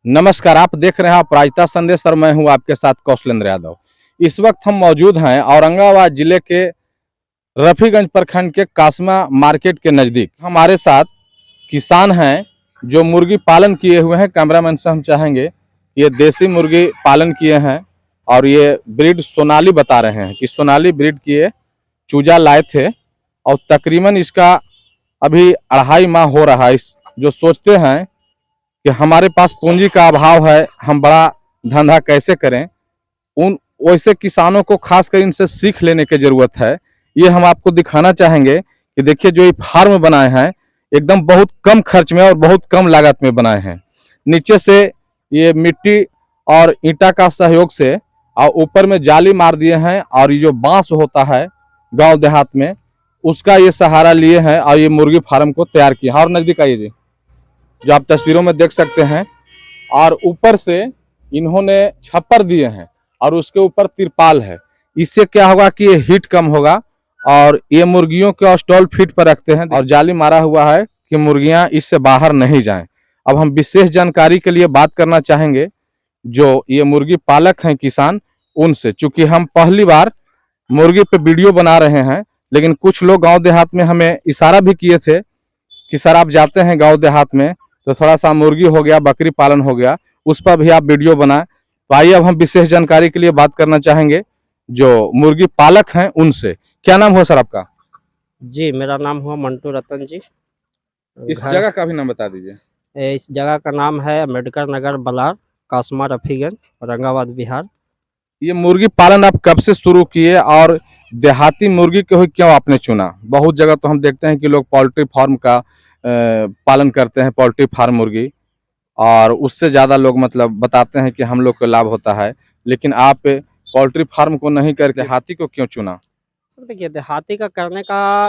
नमस्कार, आप देख रहे हैं अपराजिता संदेश और मैं हूं आपके साथ कौशलेंद्र यादव। इस वक्त हम मौजूद हैं औरंगाबाद जिले के रफीगंज प्रखंड के कासमा मार्केट के नज़दीक। हमारे साथ किसान हैं जो मुर्गी पालन किए हुए हैं। कैमरामैन से हम चाहेंगे ये देसी मुर्गी पालन किए हैं और ये ब्रीड सोनाली बता रहे हैं कि सोनाली ब्रीड की ये चूजा लाए थे और तकरीबन इसका अभी 2.5 माह हो रहा है। जो सोचते हैं कि हमारे पास पूंजी का अभाव है, हम बड़ा धंधा कैसे करें, उन वैसे किसानों को खासकर इनसे सीख लेने की ज़रूरत है। ये हम आपको दिखाना चाहेंगे कि देखिए जो ये फार्म बनाए हैं एकदम बहुत कम खर्च में और बहुत कम लागत में बनाए हैं। नीचे से ये मिट्टी और ईंटा का सहयोग से और ऊपर में जाली मार दिए हैं और ये जो बांस होता है गांव देहात में उसका ये सहारा लिए हैं और ये मुर्गी फार्म को तैयार किया। और नज़दीक आइए जी, जो आप तस्वीरों में देख सकते हैं। और ऊपर से इन्होंने छप्पर दिए हैं और उसके ऊपर तिरपाल है। इससे क्या होगा कि ये हीट कम होगा और ये मुर्गियों के स्टॉल फीट पर रखते हैं और जाली मारा हुआ है कि मुर्गियां इससे बाहर नहीं जाएं। अब हम विशेष जानकारी के लिए बात करना चाहेंगे जो ये मुर्गी पालक हैं किसान उनसे, चूंकि हम पहली बार मुर्गी पे वीडियो बना रहे हैं। लेकिन कुछ लोग गांव देहात में हमें इशारा भी किए थे कि सर आप जाते हैं गांव देहात में तो थोड़ा सा मुर्गी हो गया, बकरी पालन हो गया, उस पर भी आप वीडियो बनाएं। तो आइए अब हम विशेष जानकारी के लिए बात करना चाहेंगे जो मुर्गी पालक हैं उनसे। क्या नाम हो सर आपका? जी, मेरा नाम हुआ मंटू रतन जी। इस जगह का भी नाम बता दीजिए। इस जगह का नाम है अम्बेडकर नगर बलार, कासमा रफीगंज, औरंगाबाद, बिहार। ये मुर्गी पालन आप कब से शुरू किए और देहाती मुर्गी को ही क्यों आपने चुना? बहुत जगह तो हम देखते हैं कि लोग पोल्ट्री फार्म का पालन करते हैं, पोल्ट्री फार्म मुर्गी, और उससे ज़्यादा लोग मतलब बताते हैं कि हम लोग को लाभ होता है, लेकिन आप पोल्ट्री फार्म को नहीं करके देहाती को क्यों चुना? सर देखिए, देहाती का करने का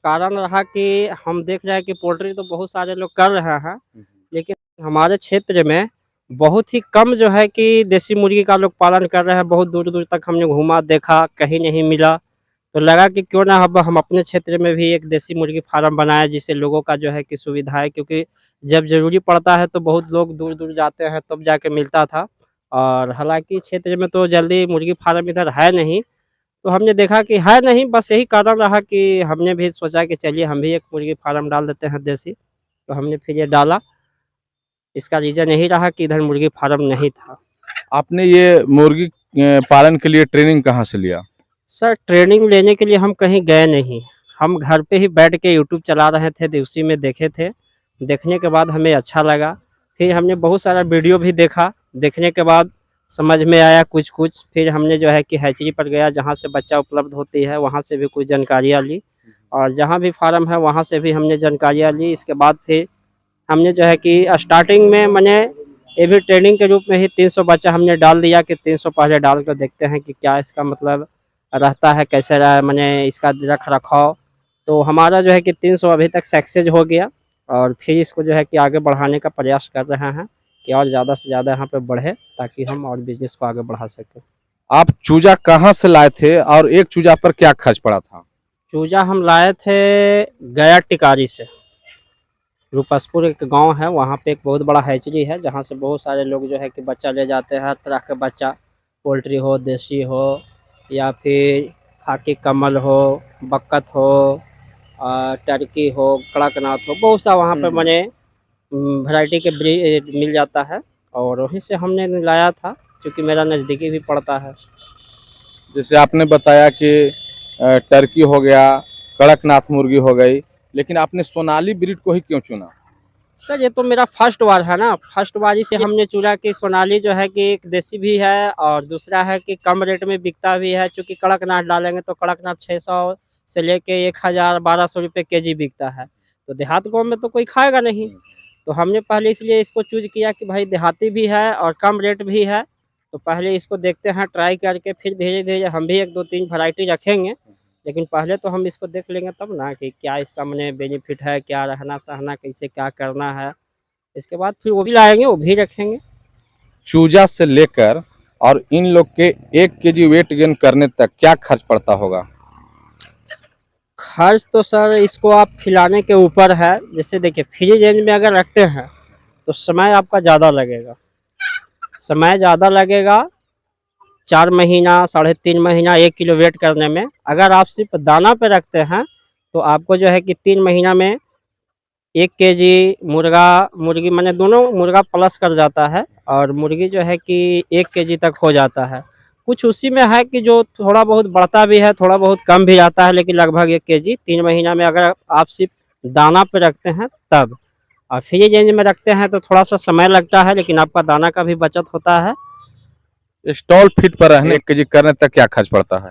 कारण रहा कि हम देख रहे हैं कि पोल्ट्री तो बहुत सारे लोग कर रहे हैं, लेकिन हमारे क्षेत्र में बहुत ही कम जो है कि देसी मुर्गी का लोग पालन कर रहे हैं। बहुत दूर-दूर तक हमने घूमा, देखा, कहीं नहीं मिला। तो लगा कि क्यों ना अब हम अपने क्षेत्र में भी एक देसी मुर्गी फार्म बनाएँ, जिससे लोगों का जो है कि सुविधा है, क्योंकि जब ज़रूरी पड़ता है तो बहुत लोग दूर-दूर जाते हैं तब जाके मिलता था। और हालाँकि क्षेत्र में तो जल्दी मुर्गी फार्म इधर है नहीं, तो हमने देखा कि है नहीं, बस यही कारण रहा कि हमने भी सोचा कि चलिए हम भी एक मुर्गी फार्म डाल देते हैं देसी। तो हमने फिर ये डाला। इसका रीज़न यही रहा कि इधर मुर्गी फार्म नहीं था। आपने ये मुर्गी पालन के लिए ट्रेनिंग कहाँ से लिया? सर ट्रेनिंग लेने के लिए हम कहीं गए नहीं। हम घर पे ही बैठ के यूट्यूब चला रहे थे, तो उसी में देखे थे। देखने के बाद हमें अच्छा लगा। फिर हमने बहुत सारा वीडियो भी देखा। देखने के बाद समझ में आया कुछ-कुछ। फिर हमने जो है कि हैचरी पर गया, जहाँ से बच्चा उपलब्ध होती है, वहाँ से भी कुछ जानकारियाँ ली। और जहाँ भी फार्म है, वहाँ से भी हमने जानकारियाँ ली। इसके बाद फिर हमने जो है कि स्टार्टिंग में मैंने ये भी ट्रेनिंग के रूप में ही 300 बच्चा हमने डाल दिया कि 300 पहले डाल कर देखते हैं कि क्या इसका मतलब रहता है, कैसे रहा माने इसका रख-रखाव। तो हमारा जो है कि 300 अभी तक सक्सेस हो गया और फिर इसको जो है कि आगे बढ़ाने का प्रयास कर रहे हैं कि और ज़्यादा से ज़्यादा यहाँ पे बढ़े, ताकि हम और बिज़नेस को आगे बढ़ा सकें। आप चूजा कहाँ से लाए थे और एक चूजा पर क्या खर्च पड़ा था? चूजा हम लाए थे गया टिकारी से। रूपसपुर एक गाँव है, वहाँ पे एक बहुत बड़ा हैचरी है, जहाँ से बहुत सारे लोग जो है कि बच्चा ले जाते हैं। हर तरह के बच्चा, पोल्ट्री हो, देसी हो या फिर खाकी कमल हो, बक्कत हो, टर्की हो, कड़कनाथ हो, बहुत सा वहाँ पे माने वैरायटी के ब्रीड मिल जाता है। और वहीं से हमने लाया था, क्योंकि मेरा नज़दीकी भी पड़ता है। जैसे आपने बताया कि टर्की हो गया, कड़कनाथ मुर्गी हो गई, लेकिन आपने सोनाली ब्रीड को ही क्यों चुना? सर ये तो मेरा फर्स्ट बार है ना, फर्स्ट बारी से हमने चुना कि सोनाली जो है कि एक देसी भी है और दूसरा है कि कम रेट में बिकता भी है। चूँकि कड़कनाथ डालेंगे तो कड़कनाथ 600 से लेके 1000-1200 रुपए केजी बिकता है। तो देहात गाँव में तो कोई खाएगा नहीं। तो हमने पहले इसलिए इसको चूज़ किया कि भाई देहाती भी है और कम रेट भी है। तो पहले इसको देखते हैं ट्राई करके, फिर धीरे-धीरे हम भी 1-2-3 वैरायटी रखेंगे। लेकिन पहले तो हम इसको देख लेंगे तब ना कि क्या इसका माने बेनिफिट है, क्या रहना-सहना, कैसे क्या करना है। इसके बाद फिर वो भी लाएँगे, वो भी रखेंगे। चूजा से लेकर और इन लोग के 1 केजी वेट गेन करने तक क्या खर्च पड़ता होगा? खर्च तो सर इसको आप खिलाने के ऊपर है। जैसे देखिए फ्री रेंज में अगर रखते हैं, तो समय आपका ज़्यादा लगेगा। समय ज़्यादा लगेगा, 4 महीना 3.5 महीना 1 किलो वेट करने में। अगर आप सिर्फ दाना पे रखते हैं तो आपको जो है कि 3 महीना में 1 केजी मुर्गी माने दोनों मुर्गा प्लस कर जाता है और मुर्गी जो है कि 1 केजी तक हो जाता है। कुछ उसी में है कि जो थोड़ा बहुत बढ़ता भी है, थोड़ा बहुत कम भी जाता है, लेकिन लगभग 1 केजी 3 महीना में अगर आप सिर्फ दाना पे रखते हैं तब। और फ्री रेंज में रखते हैं तो थोड़ा सा समय लगता है, लेकिन आपका दाना का भी बचत होता है। स्टॉल फिट पर रहने 1 केजी करने तक क्या खर्च पड़ता है?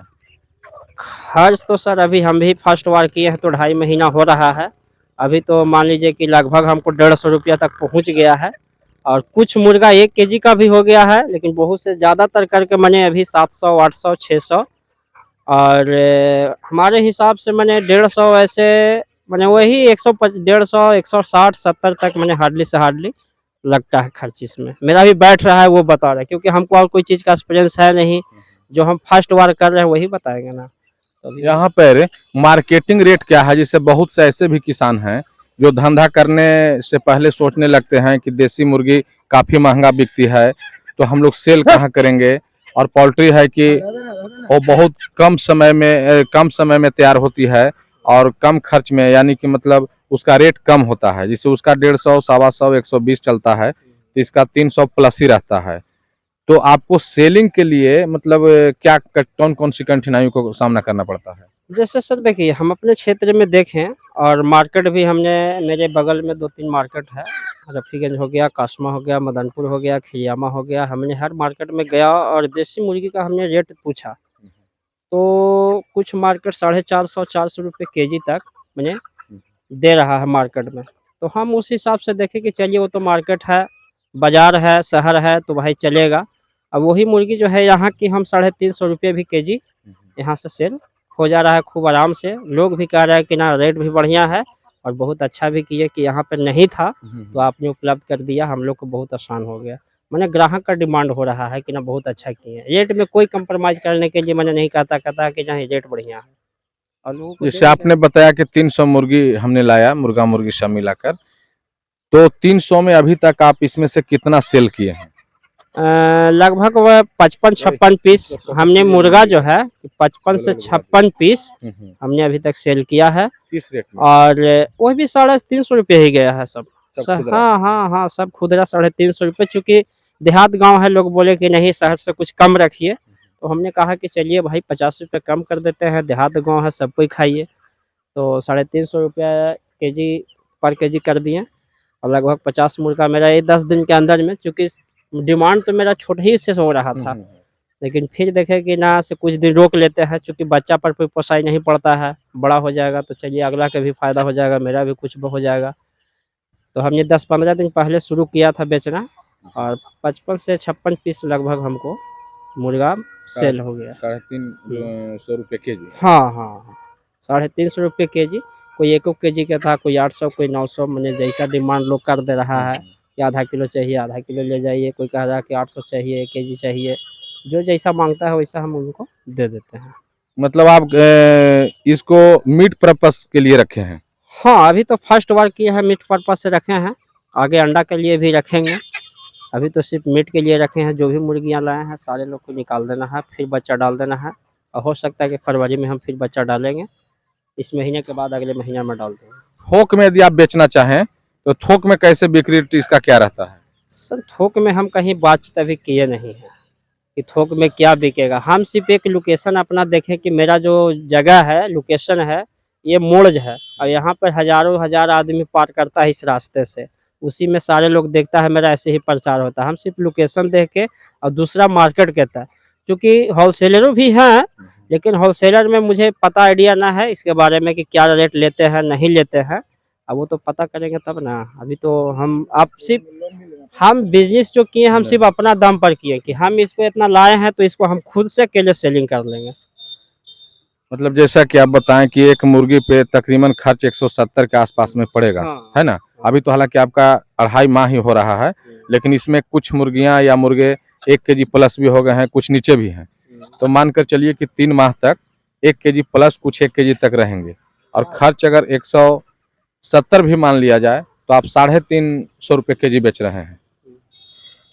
खर्च तो सर अभी हम भी फर्स्ट बार किए हैं तो 2.5 महीना हो रहा है। अभी तो मान लीजिए कि लगभग हमको 150 रुपया तक पहुंच गया है और कुछ मुर्गा 1 केजी का भी हो गया है, लेकिन बहुत से ज़्यादातर करके मैंने अभी 700 800 600 और हमारे हिसाब से मैंने 150 ऐसे मैंने वही 150 160 70 तक मैंने हार्डली से हार्डली लगता है खर्च इसमें। मेरा भी बैठ रहा है वो बता रहा है, क्योंकि हमको और कोई चीज़ का एक्सपीरियंस है नहीं, जो हम फर्स्ट बार कर रहे हैं वही बताएंगे ना। तो यहाँ पर मार्केटिंग रेट क्या है? जैसे बहुत से ऐसे भी किसान हैं जो धंधा करने से पहले सोचने लगते हैं कि देसी मुर्गी काफ़ी महंगा बिकती है, तो हम लोग सेल कहाँ करेंगे, और पोल्ट्री है कि वो बहुत कम समय में तैयार होती है और कम खर्च में, यानी कि मतलब उसका रेट कम होता है। जैसे उसका 150 125 120 चलता है, तो इसका 300 प्लस ही रहता है। तो आपको सेलिंग के लिए मतलब क्या कौन सी कठिनाइयों को सामना करना पड़ता है? जैसे सर देखिए, हम अपने क्षेत्र में देखें और मार्केट भी हमने मेरे बगल में 2-3 मार्केट है, रफीगंज हो गया, कासमा हो गया, मदनपुर हो गया, खियामा हो गया। हमने हर मार्केट में गया और देसी मुर्गी का हमने रेट पूछा, तो कुछ मार्केट 450 400 रुपये केजी तक मैंने दे रहा है मार्केट में। तो हम उस हिसाब से देखें कि चलिए वो तो मार्केट है, बाज़ार है, शहर है, तो भाई चलेगा। अब वही मुर्गी जो है यहाँ की हम 350 रुपये भी केजी यहाँ से सेल हो जा रहा है खूब आराम से। लोग भी कह रहे हैं कि ना रेट भी बढ़िया है और बहुत अच्छा भी किए कि यहाँ पे नहीं था तो आपने उपलब्ध कर दिया, हम लोग को बहुत आसान हो गया। मैंने ग्राहक का डिमांड हो रहा है कि ना बहुत अच्छा किए। रेट में कोई कंप्रोमाइज़ करने के लिए मैंने नहीं कहता कि नहीं रेट बढ़िया है। और लोगों को जैसे आपने बताया कि 300 मुर्गी हमने लाया, मुर्गा मुर्गी सब मिलाकर, तो 300 में अभी तक आप इसमें से कितना सेल किए हैं? लगभग वह 55-56 पीस हमने मुर्गा जो है 55 से 56 पीस हमने अभी तक सेल किया है। किस रेट में? और वह भी 350 रुपये ही गया है सब। खुदरा? हाँ सब खुदरा 350 रुपये। चूँकि देहात गांव है, लोग बोले कि नहीं शहर से कुछ कम रखिए, तो हमने कहा कि चलिए भाई 50 रुपये कम कर देते हैं, देहात गांव है सब कोई खाइए। तो 350 रुपया केजी पर केजी कर दिए और लगभग 50 मुर्गा मेरा ये 10 दिन के अंदर में, चूँकि डिमांड तो मेरा छोटा ही से हो रहा था, लेकिन फिर देखे कि ना से कुछ दिन रोक लेते हैं, चूँकि बच्चा पर कोई पोसाई नहीं पड़ता है, बड़ा हो जाएगा तो चलिए अगला का भी फ़ायदा हो जाएगा, मेरा भी कुछ हो जाएगा। तो हमने 10-15 दिन पहले शुरू किया था बेचना और 55 से 56 पीस लगभग हमको मुर्गा सेल हो गया। 350 रुपये केजी? हाँ 350 रुपये केजी। कोई 1 केजी का था, कोई 800 कोई 900, मैंने जैसा डिमांड लोग कर दे रहा है कि आधा किलो चाहिए आधा किलो ले जाइए, कोई कह रहा है कि 800 चाहिए 1 केजी चाहिए, जो जैसा मांगता है वैसा हम उनको दे देते हैं। मतलब आप इसको मीट पर्पस के लिए रखे हैं? हाँ, अभी तो फर्स्ट बार किए हैं, मीट पर्पस से रखे हैं, आगे अंडा के लिए भी रखेंगे। अभी तो सिर्फ मीट के लिए रखे हैं। जो भी मुर्गियाँ लाए हैं सारे लोग को निकाल देना है, फिर बच्चा डाल देना है और हो सकता है कि फरवरी में हम फिर बच्चा डालेंगे, इस महीने के बाद अगले महीने में डाल देंगे। थोक में यदि आप बेचना चाहें तो थोक में कैसे बिक्री रेट इसका क्या रहता है? सर थोक में हम कहीं बातचीत अभी किए नहीं हैं कि थोक में क्या बिकेगा। हम सिर्फ एक लोकेशन अपना देखें कि मेरा जो जगह है, लोकेशन है, ये मोड़ है और यहाँ पर हज़ारों हज़ार आदमी पार करता है इस रास्ते से, उसी में सारे लोग देखता है, मेरा ऐसे ही प्रचार होता है। हम सिर्फ लोकेशन देख के और दूसरा मार्केट कहता है, क्योंकि होलसेलरों भी हैं, लेकिन होलसेलर में मुझे पता आइडिया ना है इसके बारे में कि क्या रेट लेते हैं नहीं लेते हैं। अब वो तो पता करेंगे तब ना। अभी तो हम बिजनेस जो किए हम सिर्फ अपना दम पर किए कि हम इसको इतना लाए हैं तो इसको हम खुद से अकेले सेलिंग कर लेंगे। मतलब जैसा कि आप बताएं कि एक मुर्गी पे तकरीबन खर्च 170 के आसपास में पड़ेगा, है ना? अभी तो हालांकि आपका 2.5 माह ही हो रहा है, लेकिन इसमें कुछ मुर्गियां या मुर्गे 1 केजी प्लस भी हो गए हैं, कुछ नीचे भी हैं। तो मानकर चलिए कि 3 माह तक 1 केजी प्लस कुछ 1 केजी तक रहेंगे और खर्च अगर 170 भी मान लिया जाए तो आप 350 रुपये केजी बेच रहे हैं।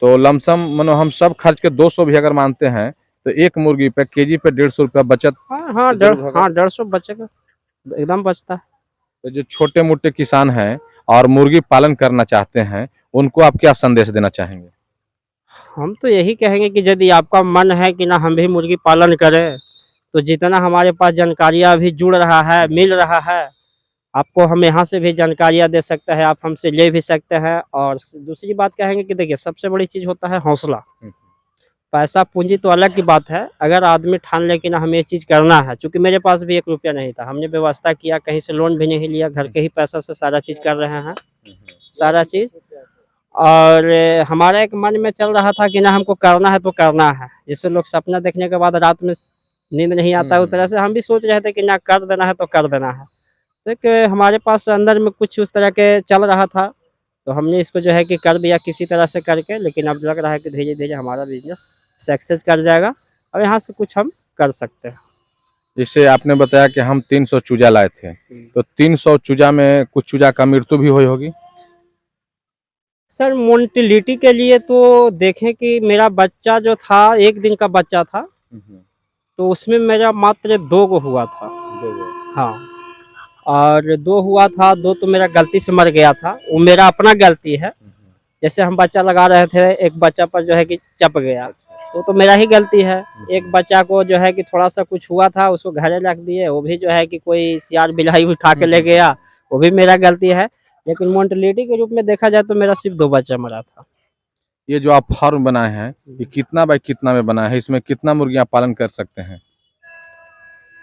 तो लमसम मानो हम सब खर्च के 200 भी अगर मानते हैं तो एक मुर्गी पे केजी पे 150 रुपया बचत हाँ तो जरूर होगा। 150 बचेगा, एकदम बचता है। तो जो छोटे मोटे किसान हैं और मुर्गी पालन करना चाहते हैं उनको आप क्या संदेश देना चाहेंगे? हम तो यही कहेंगे कि यदि आपका मन है कि ना हम भी मुर्गी पालन करें, तो जितना हमारे पास जानकारियाँ अभी जुड़ रहा है, मिल रहा है, आपको हम यहाँ से भी जानकारियाँ दे सकते हैं, आप हमसे ले भी सकते हैं। और दूसरी बात कहेंगे कि देखिए सबसे बड़ी चीज़ होता है हौसला। पैसा पूँजी तो अलग की बात है, अगर आदमी ठान ले कि ना हमें ये चीज़ करना है, चूँकि मेरे पास भी 1 रुपया नहीं था, हमने व्यवस्था किया, कहीं से लोन भी नहीं लिया, घर के ही पैसा से सारा चीज़ कर रहे हैं, सारा चीज़। और हमारा एक मन में चल रहा था कि ना हमको करना है तो करना है। जैसे लोग सपना देखने के बाद रात में नींद नहीं आता है, उस तरह से हम भी सोच रहे थे कि ना कर देना है तो कर देना है। तो एक हमारे पास अंदर में कुछ उस तरह के चल रहा था, तो हमने इसको जो है कि कर दिया किसी तरह से करके। लेकिन अब लग रहा है कि धीरे-धीरे हमारा बिज़नेस सक्सेस कर जाएगा और यहाँ से कुछ हम कर सकते हैं। जैसे आपने बताया कि हम 300 चूजा लाए थे, तो 300 चूजा में कुछ चूजा का मृत्यु भी हुई होगी? सर मोर्टेलिटी के लिए तो देखें कि मेरा बच्चा जो था 1 दिन का बच्चा था, तो उसमें मेरा मात्र 2 गो हुआ था। हाँ, और 2 हुआ था, 2 तो मेरा गलती से मर गया था, वो मेरा अपना गलती है। जैसे हम बच्चा लगा रहे थे, एक बच्चा पर जो है कि चप गया, तो मेरा ही गलती है। एक बच्चा को जो है कि थोड़ा-सा कुछ हुआ था, उसको घरे रख दिए, वो भी जो है कि कोई सियार बिल्ली उठा के ले गया, वो भी मेरा गलती है। लेकिन मोर्टेलिटी के रूप में देखा जाए तो मेरा सिर्फ़ 2 बच्चा मरा था। ये जो आप फार्म बनाए हैं, ये कितना बाय कितना में बना है? इसमें कितना मुर्गियाँ पालन कर सकते हैं?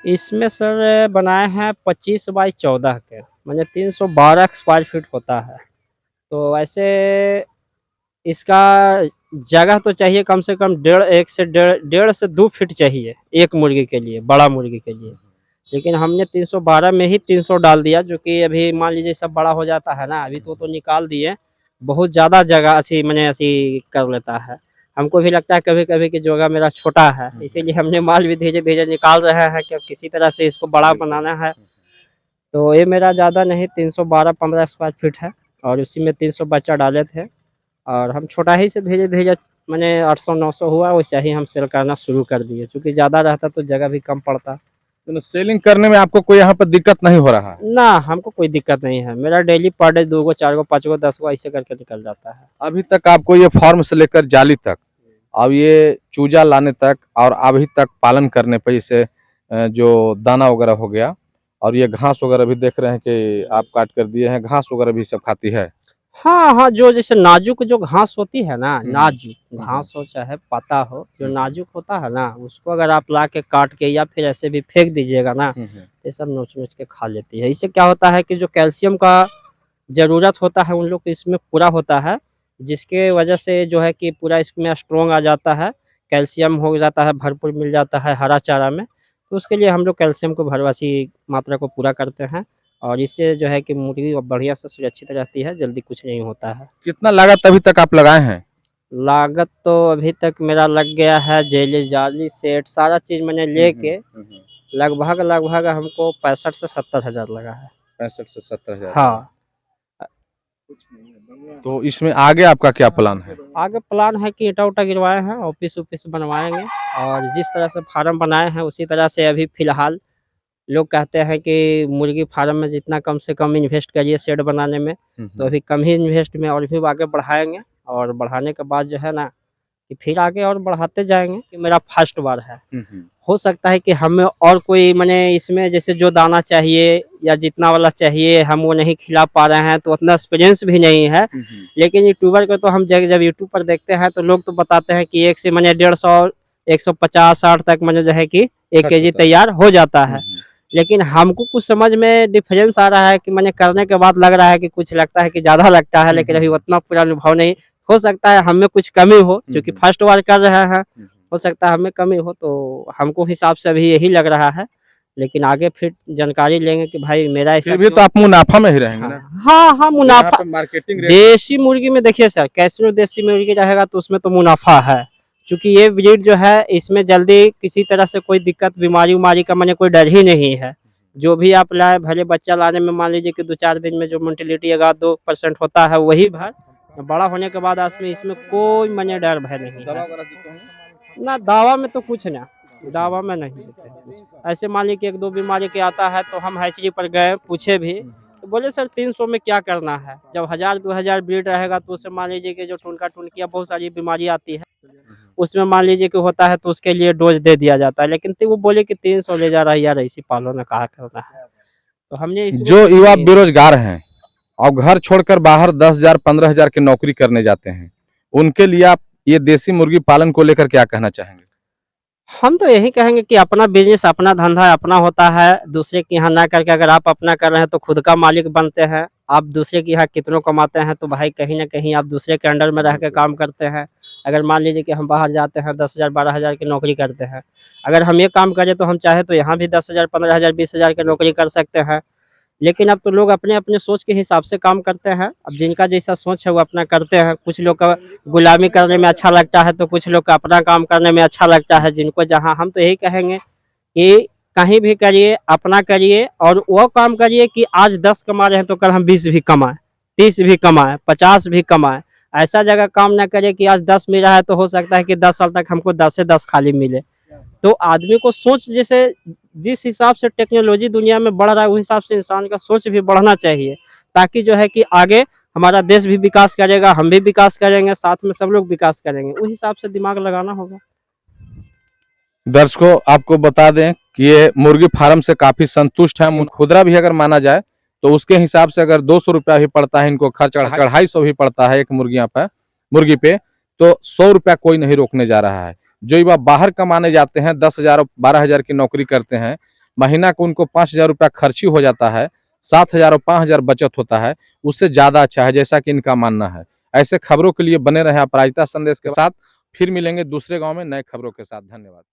इसमें सर बनाए हैं 25 बाई 14 के, माने 312 स्क्वायर फीट होता है। तो ऐसे इसका जगह तो चाहिए कम से कम 1.5 से 2 फीट चाहिए, एक मुर्गी के लिए, बड़ा मुर्गी के लिए। लेकिन हमने 312 में ही 300 डाल दिया, जो कि अभी मान लीजिए सब बड़ा हो जाता है ना, अभी तो निकाल दिए, बहुत ज़्यादा जगह ऐसी माने ऐसी कर लेता है। हमको भी लगता है कभी-कभी कि जगह मेरा छोटा है, इसीलिए हमने माल भी धीरे-धीरे निकाल रहे हैं कि अब किसी तरह से इसको बड़ा बनाना है। तो ये मेरा ज़्यादा नहीं 312-15 स्क्वायर फीट है और उसी में 300 बच्चा डाले थे। और हम छोटा ही से धीरे-धीरे माने 800-900 हुआ, वैसे ही हम सेल करना शुरू कर दिए, चूँकि ज़्यादा रहता तो जगह भी कम पड़ता। तो सेलिंग करने में आपको कोई यहाँ पर दिक्कत नहीं हो रहा है? ना, हमको कोई दिक्कत नहीं है। मेरा डेली पर डे 2 गो, 4 गो, 5 गो, 10 गो ऐसे करके निकल जाता है। अभी तक आपको ये फार्म से लेकर जाली तक, अब ये चूजा लाने तक और अभी तक पालन करने पे जैसे जो दाना वगैरह हो गया और ये घास वगैरह भी देख रहे हैं कि आप काट कर दिए हैं, घास वगैरह भी सब खाती है? हाँ, हाँ, जो जैसे नाज़ुक जो घास होती है ना, हुँ, नाज़ुक घास हो चाहे पत्ता हो, जो नाज़ुक होता है ना, उसको अगर आप ला के काट के या फिर ऐसे भी फेंक दीजिएगा ना, ये सब नोच-नोच के खा लेती है। इससे क्या होता है कि जो कैल्शियम का ज़रूरत होता है उन लोग को इसमें पूरा होता है, जिसके वजह से जो है कि पूरा इसमें स्ट्रॉन्ग आ जाता है, कैल्शियम हो जाता है, भरपूर मिल जाता है हरा चारा में। तो उसके लिए हम लोग कैल्शियम को भरवासी मात्रा को पूरा करते हैं और इससे जो है कि मुर्गी बढ़िया से सुरक्षित रहती है, जल्दी कुछ नहीं होता है। कितना लागत अभी तक आप लगाए हैं? लागत तो अभी तक मेरा लग गया है जेली, जाली, सेट सारा चीज़ मैंने लेके लगभग हमको 65 से 70 हज़ार लगा है। 65 से 70 हज़ार। हाँ। तो इसमें आगे आपका क्या प्लान है? आगे प्लान है कि ईंटा-उटा गिरवाए हैं, ऑफिस-ऑफिस बनवाएँगे और जिस तरह से फार्म बनाए हैं उसी तरह से अभी फ़िलहाल लोग कहते हैं कि मुर्गी फार्म में जितना कम से कम इन्वेस्ट करिए शेड बनाने में, तो अभी कम ही इन्वेस्ट में और भी आगे बढ़ाएँगे और बढ़ाने के बाद जो है ना कि फिर आगे और बढ़ाते जाएँगे। कि मेरा फर्स्ट बार है। हो सकता है कि हमें और कोई माने इसमें जैसे जो दाना चाहिए या जितना वाला चाहिए हम वो नहीं खिला पा रहे हैं, तो उतना एक्सपीरियंस भी नहीं है। लेकिन यूट्यूबर को तो हम जब यूट्यूब पर देखते हैं तो लोग तो बताते हैं कि 1 से माने 150, 150-60 तक माने जो है कि 1 केजी तैयार हो जाता है। लेकिन हमको कुछ समझ में डिफरेंस आ रहा है कि मैंने करने के बाद लग रहा है कि कुछ लगता है कि ज़्यादा लगता है, लेकिन अभी उतना पूरा अनुभव नहीं। हो सकता है हमें कुछ कमी हो, क्योंकि फर्स्ट बार कर रहे हैं, हो सकता है हमें कमी हो, तो हमको हिसाब से अभी यही लग रहा है। लेकिन आगे फिर जानकारी लेंगे कि भाई मेरा ऐसा फिर भी तो आप मुनाफा में ही रहेंगे ना? हाँ, हाँ, मुनाफा मार्केटिंग देसी मुर्गी में देखिए सर, कैसीनो देसी मुर्गी रहेगा तो उसमें तो मुनाफा है। क्योंकि ये ब्रीड जो है इसमें जल्दी किसी तरह से कोई दिक्कत बीमारी-उमारी का माने कोई डर ही नहीं है। जो भी आप लाए भले बच्चा लाने में मान लीजिए कि 2-4 दिन में जो मोर्टेलिटी अगर 2% होता है वही भर, बड़ा होने के बाद आज में इसमें कोई मने डर भय नहीं दवा है। वगैरह देते होंगे? ना दावा में तो कुछ ना, दावा में नहीं देते हैं कुछ। ऐसे मान लीजिए कि 1-2 बीमारी के आता है तो हम हैचरी पर गए, पूछे भी, तो बोले सर 300 में क्या करना है? जब 1000-2000 ब्रीड रहेगा तो उससे मान लीजिए कि जो ठुनका ठुनकिया बहुत सारी बीमारी आती है, उसमें मान लीजिए कि होता है तो उसके लिए डोज दे दिया जाता है। लेकिन वो बोले कि 300 ले जा रहा है यार, ऐसी पालो ना कहा करना है। तो हमने इसमें जो कुछ युवा नहीं- बेरोजगार हैं और घर छोड़कर बाहर 10,000 15,000 की नौकरी करने जाते हैं, उनके लिए आप ये देसी मुर्गी पालन को लेकर क्या कहना चाहेंगे? हम तो यही कहेंगे कि अपना बिजनेस, अपना धंधा अपना होता है, दूसरे के यहाँ ना करके अगर आप अपना कर रहे हैं तो खुद का मालिक बनते हैं। आप दूसरे के यहाँ कितनों कमाते हैं तो भाई कहीं न कहीं आप दूसरे के अंडर में रह के काम करते हैं। अगर मान लीजिए कि हम बाहर जाते हैं 10,000 12,000 की नौकरी करते हैं। अगर हम ये काम करें तो हम चाहे तो यहाँ भी 10,000 15,000 20,000 की नौकरी कर सकते हैं। लेकिन अब तो लोग अपने-अपने सोच के हिसाब से काम करते हैं। अब जिनका जैसा सोच है वो अपना करते हैं। कुछ लोग का गुलामी करने में अच्छा लगता है तो कुछ लोग का अपना काम करने में अच्छा लगता है। जिनको जहाँ हम तो यही कहेंगे कि कहीं भी करिए, अपना करिए और वो काम करिए कि आज 10 कमा रहे हैं तो कल हम 20 भी कमाएँ, 30 भी कमाएँ, 50 भी कमाएँ। ऐसा जगह काम ना करें कि आज 10 मिल रहा है तो हो सकता है कि 10 साल तक हमको 10 से 10 खाली मिले। तो आदमी को सोच जैसे जिस हिसाब से टेक्नोलॉजी दुनिया में बढ़ रहा है उस हिसाब से इंसान का सोच भी बढ़ना चाहिए, ताकि जो है कि आगे हमारा देश भी विकास करेगा, हम भी विकास करेंगे, साथ में सब लोग विकास करेंगे। उस हिसाब से दिमाग लगाना होगा। दर्शकों आपको बता दें कि ये मुर्गी फार्म से काफी संतुष्ट है। खुदरा भी अगर माना जाए तो उसके हिसाब से अगर 200 रुपया भी पड़ता है इनको खर्च, 250 भी पड़ता है एक मुर्गी पे, तो 100 रुपया कोई नहीं रोकने जा रहा है। जो युवा बाहर कमाने जाते हैं 10,000 12,000 की नौकरी करते हैं, महीना को उनको 5,000 रुपया खर्ची हो जाता है, 7,000 और 5,000 बचत होता है, उससे ज्यादा अच्छा है, जैसा कि इनका मानना है। ऐसे खबरों के लिए बने रहे अपराजिता संदेश के साथ। फिर मिलेंगे दूसरे गांव में नए खबरों के साथ। धन्यवाद।